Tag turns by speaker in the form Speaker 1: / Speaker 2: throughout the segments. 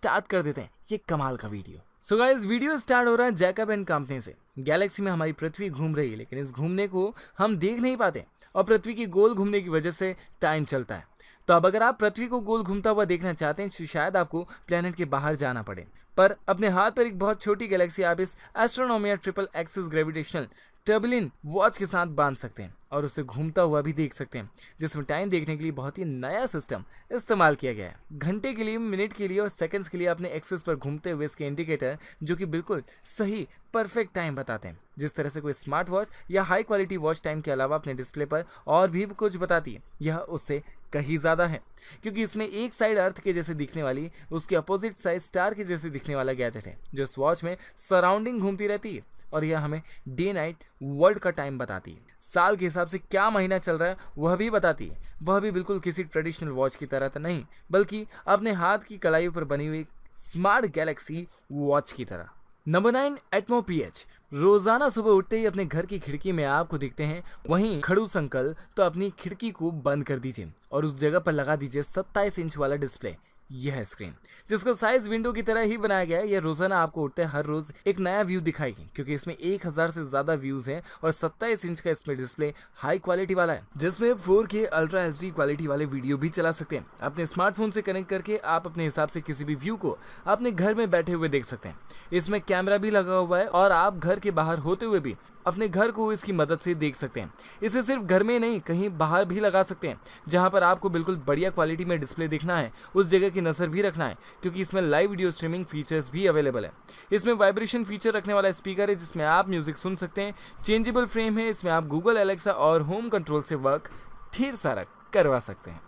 Speaker 1: Start कर देते हैं ये कमाल का video. So guys, video start हो रहा है जैकब एंड कंपनी से। गैलेक्सी में हमारी पृथ्वी घूम रही है, लेकिन इस घूमने को हम देख नहीं पाते और पृथ्वी की गोल घूमने की वजह से टाइम चलता है। तो अब अगर आप पृथ्वी को गोल घूमता हुआ देखना चाहते हैं तो शायद आपको प्लेनेट के बाहर जाना पड़े। पर अपने हाथ पर एक बहुत छोटी गैलेक्सी आप इस एस्ट्रोनोमिया triple axis gravitational turbulent watch के साथ बांध सकते हैं और उसे घूमता हुआ भी देख सकते हैं, जिसमें टाइम देखने के लिए बहुत ही नया सिस्टम इस्तेमाल किया गया है। घंटे के लिए, मिनट के लिए और सेकंड्स के लिए अपने एक्सिस पर घूमते हुए इसके इंडिकेटर जो कि बिल्कुल सही परफेक्ट टाइम बताते हैं। जिस तरह से कोई स्मार्ट वॉच या हाई क्वालिटी वॉच टाइम के अलावा अपने डिस्प्ले पर और भी कुछ बताती है, यह उससे कहीं ज़्यादा है, क्योंकि इसमें एक साइड अर्थ के जैसे दिखने वाली, उसके अपोजिट साइड स्टार के जैसे दिखने वाला गैजेट है जो इस वॉच में सराउंडिंग घूमती रहती है और यह हमें डे नाइट वर्ल्ड का टाइम बताती है। साल के हिसाब से क्या महीना चल रहा है वह भी बताती है। वह भी बिल्कुल किसी ट्रेडिशनल वॉच की तरह तो नहीं, बल्कि अपने हाथ की कलाइयों पर बनी हुई स्मार्ट गैलेक्सी वॉच की तरह। नंबर 9, एटमो पीएच। रोजाना सुबह उठते ही अपने घर की खिड़की में आपको दिखते हैं, वहीं खड़ूस अंकल तो अपनी खिड़की को बंद कर दीजिए और उस जगह पर लगा दीजिए 27 इंच वाला डिस्प्ले। यह स्क्रीन जिसको साइज विंडो की तरह ही बनाया गया है, यह रोजाना आपको उठते हर रोज एक नया व्यू दिखाएगी, क्योंकि इसमें 1000 से ज्यादा व्यूज हैं और 27 इंच का इसमें डिस्प्ले हाई क्वालिटी वाला है, जिसमें 4K अल्ट्रा HD क्वालिटी वाले वीडियो भी चला सकते हैं। अपने स्मार्टफोन से कनेक्ट करके आप अपने हिसाब से किसी भी व्यू को अपने घर में बैठे हुए देख सकते हैं। इसमें कैमरा भी लगा हुआ है और आप घर के बाहर होते हुए भी अपने घर को इसकी मदद से देख सकते हैं। इसे सिर्फ घर में नहीं, कहीं बाहर भी लगा सकते हैं, जहां पर आपको बिल्कुल बढ़िया क्वालिटी में डिस्प्ले देखना है उस जगह की नजर भी रखना है, क्योंकि इसमें लाइव वीडियो स्ट्रीमिंग फीचर्स भी अवेलेबल है। इसमें वाइब्रेशन फीचर रखने वाला स्पीकर है जिसमें आप म्यूजिक सुन सकते हैं। चेंजेबल फ्रेम है, इसमें आप गूगल एलेक्सा और होम कंट्रोल से वर्क ढेर सारा करवा सकते हैं।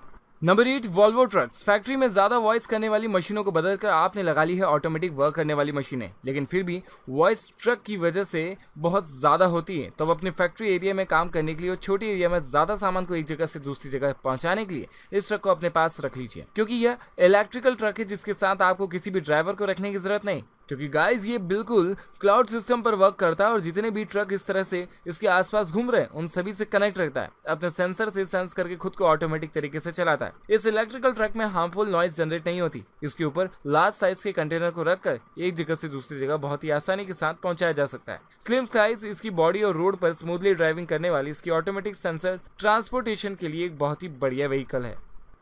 Speaker 1: Number 8, Volvo trucks. फैक्ट्री में ज्यादा वॉइस करने वाली मशीनों को बदलकर आपने लगा ली है ऑटोमेटिक वर्क करने वाली मशीनें, लेकिन फिर भी वॉइस ट्रक की वजह से बहुत ज्यादा होती है। तो अपने फैक्ट्री एरिया में काम करने के लिए और छोटी एरिया में ज्यादा सामान को एक जगह से दूसरी जगह पहुंचाने के लिए इस ट्रक को अपने पास रख लीजिए, क्योंकि यह इलेक्ट्रिकल ट्रक है जिसके साथ आपको किसी भी ड्राइवर को रखने की जरूरत नहीं, क्योंकि गाइस ये बिल्कुल क्लाउड सिस्टम पर वर्क करता है और जितने भी ट्रक इस तरह से इसके आसपास घूम रहे हैं उन सभी से कनेक्ट रहता है। अपने सेंसर से सेंस करके खुद को ऑटोमेटिक तरीके से चलाता है। इस इलेक्ट्रिकल ट्रक में हार्मफुल नॉइज जनरेट नहीं होती। इसके ऊपर लार्ज साइज के कंटेनर को रखकर एक जगह से दूसरी जगह बहुत ही आसानी के साथ पहुंचाया जा सकता है। स्लिम साइज, इसकी बॉडी और रोड पर स्मूथली ड्राइविंग करने वाली इसकी ऑटोमेटिक सेंसर ट्रांसपोर्टेशन के लिए एक बहुत ही बढ़िया व्हीकल है।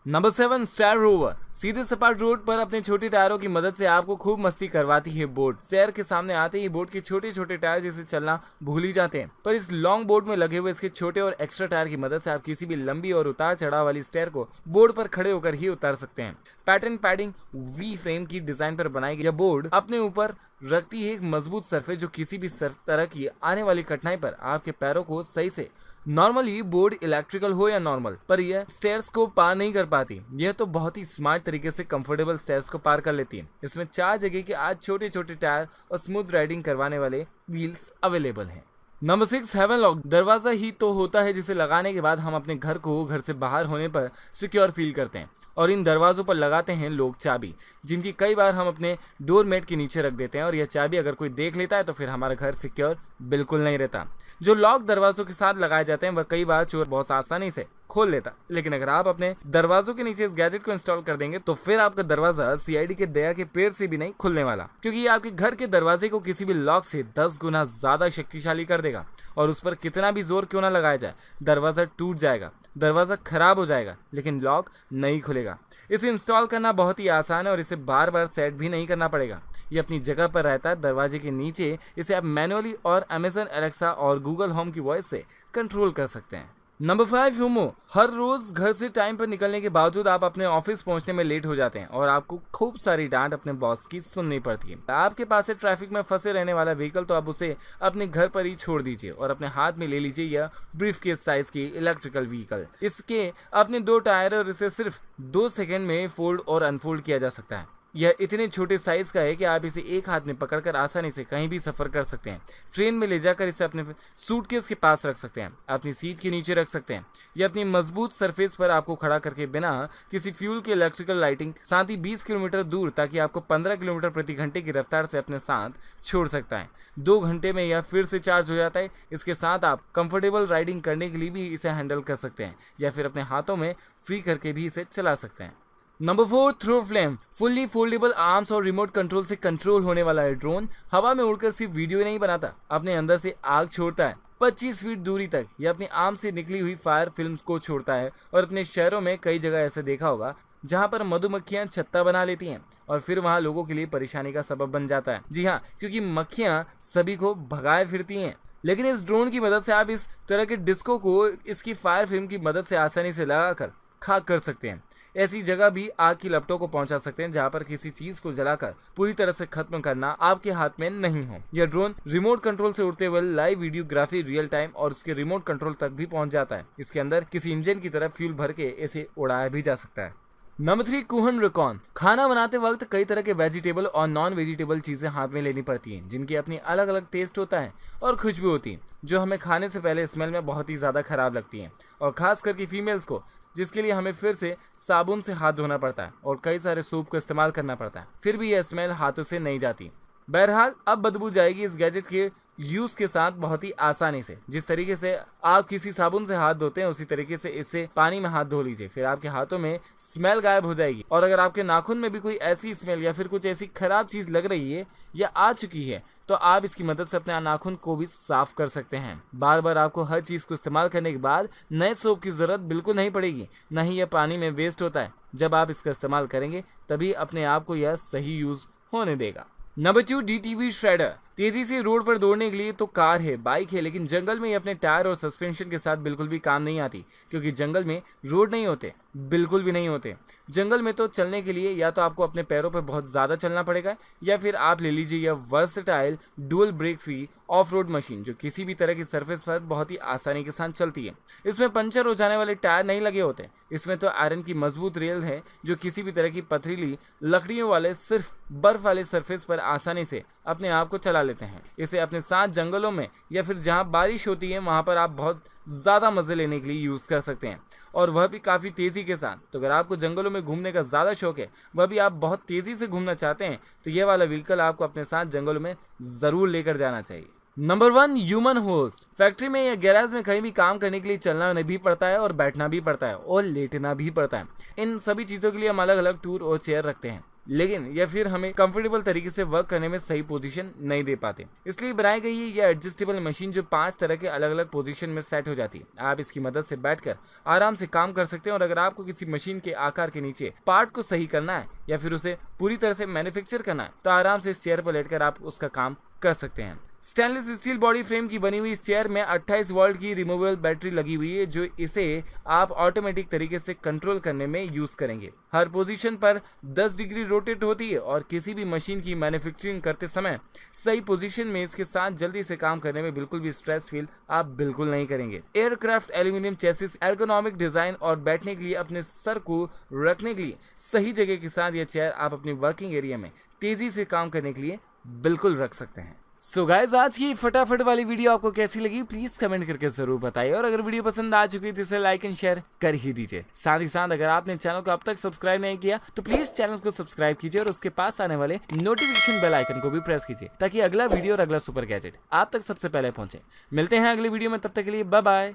Speaker 1: Number 7, star rover. सीधे सपाट रोड पर अपने छोटे टायरों की मदद से आपको खूब मस्ती करवाती है बोट। स्टेयर के सामने आते ही बोट के छोटे छोटे टायर जैसे चलना भूल ही जाते हैं, पर इस लॉन्ग बोर्ड में लगे हुए इसके छोटे और एक्स्ट्रा टायर की मदद से आप किसी भी लंबी और उतार चढ़ाव वाली स्टेयर को बोर्ड पर खड़े होकर ही उतार सकते हैं। पैटर्न पैडिंग वी फ्रेम की डिजाइन पर बनाई गई यह बोर्ड अपने ऊपर रखती है एक मजबूत सरफेस जो किसी भी तरह की आने वाली कठिनाई पर आपके पैरों को सही से, नॉर्मली बोर्ड इलेक्ट्रिकल हो या नॉर्मल, पर यह स्टेयर्स को पार नहीं कर पाती। यह तो बहुत ही स्मार्ट तरीके से कंफर्टेबल स्टेयर्स को पार कर लेती है। इसमें 4 जगह के आज छोटे छोटे टायर और स्मूथ राइडिंग करवाने वाले व्हील्स अवेलेबल हैं। Number 6, heaven lock. दरवाजा ही तो होता है जिसे लगाने के बाद हम अपने घर को घर से बाहर होने पर सिक्योर फील करते हैं, और इन दरवाजों पर लगाते हैं लोग चाबी, जिनकी कई बार हम अपने डोर मैट के नीचे रख देते हैं, और यह चाबी अगर कोई देख लेता है तो फिर हमारा घर सिक्योर बिल्कुल नहीं रहता। जो लॉक दरवाजों के साथ लगाए जाते हैं वह कई बार चोर बहुत आसानी से खोल लेता, लेकिन अगर आप अपने दरवाजों के नीचे इस गैजेट को इंस्टॉल कर देंगे तो फिर आपका दरवाजा CID के दया के पेड़ से भी नहीं खुलने वाला, क्योंकि ये आपके घर के दरवाजे को किसी भी लॉक से 10 गुना ज्यादा शक्तिशाली कर देगा। और उस पर कितना भी जोर क्यों ना लगाया जाए, दरवाजा टूट जाएगा, दरवाजा खराब हो जाएगा, लेकिन लॉक नहीं खुलेगा। इसे इंस्टॉल करना बहुत ही आसान है और इसे बार बार सेट भी नहीं करना पड़ेगा। ये अपनी जगह पर रहता है दरवाजे के नीचे। इसे आप मैनुअली और Amazon एलेक्सा और गूगल होम की वॉइस से कंट्रोल कर सकते हैं। नंबर 5, ह्यूमो। हर रोज घर से टाइम पर निकलने के बावजूद आप अपने ऑफिस पहुंचने में लेट हो जाते हैं और आपको खूब सारी डांट अपने बॉस की सुननी पड़ती है। आपके पास है ट्रैफिक में फंसे रहने वाला व्हीकल, तो आप उसे अपने घर पर ही छोड़ दीजिए और अपने हाथ में ले लीजिए यह ब्रीफकेस साइज की इलेक्ट्रिकल व्हीकल। इसके अपने 2 टायर और इसे सिर्फ 2 सेकंड में फोल्ड और अनफोल्ड किया जा सकता है। यह इतने छोटे साइज का है कि आप इसे एक हाथ में पकड़कर आसानी से कहीं भी सफर कर सकते हैं। ट्रेन में ले जाकर इसे अपने सूटकेस के पास रख सकते हैं, अपनी सीट के नीचे रख सकते हैं। यह अपनी मजबूत सरफेस पर आपको खड़ा करके बिना किसी फ्यूल की इलेक्ट्रिकल लाइटिंग साथ ही 20 किलोमीटर दूर ताकि आपको 15 किलोमीटर प्रति घंटे की रफ्तार से अपने साथ छोड़ सकता है। 2 घंटे में यह फिर से चार्ज हो जाता है। इसके साथ आप कंफर्टेबल राइडिंग करने के लिए भी इसे हैंडल कर सकते हैं या फिर अपने हाथों में फ्री करके भी इसे चला सकते हैं। Number 4, throw flame. Fully foldable arms और रिमोट कंट्रोल से कंट्रोल होने वाला है ड्रोन हवा में उड़कर सिर्फ वीडियो नहीं बनाता, अपने अंदर से आग छोड़ता है। 25 फीट दूरी तक यह अपनी आर्म से निकली हुई फायर फिल्म को छोड़ता है और अपने शहरों में कई जगह ऐसे देखा होगा जहां पर मधुमक्खियां छत्ता बना लेती हैं और फिर वहां लोगों के लिए परेशानी का सबब बन जाता है। जी हाँ, क्योंकि मक्खियां सभी को भगाए फिरती हैं। लेकिन इस ड्रोन की मदद से आप इस तरह के डिस्को को इसकी फायर फिल्म की मदद से आसानी से लगाकर खाक कर सकते हैं। ऐसी जगह भी आग की लपटों को पहुंचा सकते हैं जहां पर किसी चीज को जलाकर पूरी तरह से खत्म करना आपके हाथ में नहीं हो। यह ड्रोन रिमोट कंट्रोल से उड़ते हुए लाइव वीडियोग्राफी रियल टाइम और उसके रिमोट कंट्रोल तक भी पहुंच जाता है। इसके अंदर किसी इंजन की तरह फ्यूल भर के इसे उड़ाया भी जा सकता है। Number 3, कुहन recon. खाना बनाते वक्त कई तरह के वेजिटेबल और नॉन वेजिटेबल चीजें हाथ में लेनी पड़ती हैं जिनकी अपनी अलग अलग टेस्ट होता है और खुशबू होती है जो हमें खाने से पहले स्मेल में बहुत ही ज़्यादा खराब लगती हैं, और खास करके फीमेल्स को, जिसके लिए हमें फिर से साबुन से हाथ धोना पड़ता है और कई सारे सूप का इस्तेमाल करना पड़ता है, फिर भी यह स्मेल हाथों से नहीं जाती। बहरहाल अब बदबू जाएगी इस गैजेट के यूज के साथ बहुत ही आसानी से। जिस तरीके से आप किसी साबुन से हाथ धोते हैं उसी तरीके से इससे पानी में हाथ धो लीजिए, फिर आपके हाथों में स्मेल गायब हो जाएगी। और अगर आपके नाखून में भी कोई ऐसी स्मेल या फिर कुछ ऐसी खराब चीज लग रही है या आ चुकी है तो आप इसकी मदद से अपने नाखून को भी साफ कर सकते हैं। बार बार आपको हर चीज को इस्तेमाल करने के बाद नए सोप की जरूरत बिल्कुल नहीं पड़ेगी, न ही यह पानी में वेस्ट होता है। जब आप इसका इस्तेमाल करेंगे तभी अपने आप को यह सही यूज होने देगा। Number 2, DTV shredder. तेजी से रोड पर दौड़ने के लिए तो कार है, बाइक है, लेकिन जंगल में ये अपने टायर और सस्पेंशन के साथ बिल्कुल भी काम नहीं आती, क्योंकि जंगल में रोड नहीं होते, बिल्कुल भी नहीं होते। जंगल में तो चलने के लिए या तो आपको अपने पैरों पर बहुत ज़्यादा चलना पड़ेगा या फिर आप ले लीजिए यह versatile dual brake free off road machine जो किसी भी तरह की सरफेस पर बहुत ही आसानी के साथ चलती है। इसमें पंचर हो जाने वाले टायर नहीं लगे होते, इसमें तो आयरन की मजबूत रेल है जो किसी भी तरह की पथरीली लकड़ियों वाले सिर्फ बर्फ वाले सरफेस पर आसानी से अपने आप को चला लेते हैं। इसे अपने साथ जंगलों में या फिर जहां बारिश होती है वहां पर आप बहुत ज़्यादा मज़े लेने के लिए यूज़ कर सकते हैं, और वह भी काफ़ी तेज़ी के साथ। तो अगर आपको जंगलों में घूमने का ज़्यादा शौक है, वह भी आप बहुत तेज़ी से घूमना चाहते हैं, तो यह वाला व्हीकल आपको अपने साथ जंगलों में ज़रूर लेकर जाना चाहिए। Number 1, human host. फैक्ट्री में या गैराज में कहीं भी काम करने के लिए चलना भी पड़ता है और बैठना भी पड़ता है और लेटना भी पड़ता है। इन सभी चीज़ों के लिए हम अलग अलग टूल और चेयर रखते हैं, लेकिन यह फिर हमें कंफर्टेबल तरीके से वर्क करने में सही पोजीशन नहीं दे पाते। इसलिए बनाई गई है यह एडजस्टेबल मशीन जो 5 तरह के अलग अलग पोजीशन में सेट हो जाती है। आप इसकी मदद से बैठकर आराम से काम कर सकते हैं, और अगर आपको किसी मशीन के आकार के नीचे पार्ट को सही करना है या फिर उसे पूरी तरह से मैन्युफैक्चर करना है तो आराम से इस चेयर पर लेटकर आप उसका काम कर सकते हैं। स्टेनलेस स्टील बॉडी फ्रेम की बनी हुई इस चेयर में 28 वोल्ट की रिमूवेबल बैटरी लगी हुई है जो इसे आप ऑटोमेटिक तरीके से कंट्रोल करने में यूज करेंगे। हर पोजीशन पर 10 डिग्री रोटेट होती है और किसी भी मशीन की मैन्युफैक्चरिंग करते समय सही पोजीशन में इसके साथ जल्दी से काम करने में बिल्कुल भी स्ट्रेस फील आप बिल्कुल नहीं करेंगे। Aircraft aluminium chassis, ergonomic design और बैठने के लिए अपने सर को रखने के लिए सही जगह के साथ यह चेयर आप अपनी वर्किंग एरिया में तेजी से काम करने के लिए बिल्कुल रख सकते हैं। सो गाइस, आज की फटाफट वाली वीडियो आपको कैसी लगी प्लीज कमेंट करके जरूर बताइए, और अगर वीडियो पसंद आ चुकी है तो इसे लाइक एंड शेयर कर ही दीजिए। साथ ही साथ अगर आपने चैनल को अब तक सब्सक्राइब नहीं किया तो प्लीज चैनल को सब्सक्राइब कीजिए और उसके पास आने वाले नोटिफिकेशन बेल आइकन को भी प्रेस कीजिए ताकि अगला वीडियो और अगला सुपर गैजेट आप तक सबसे पहले पहुंचे। मिलते हैं अगली वीडियो में, तब तक के लिए बाय बाय।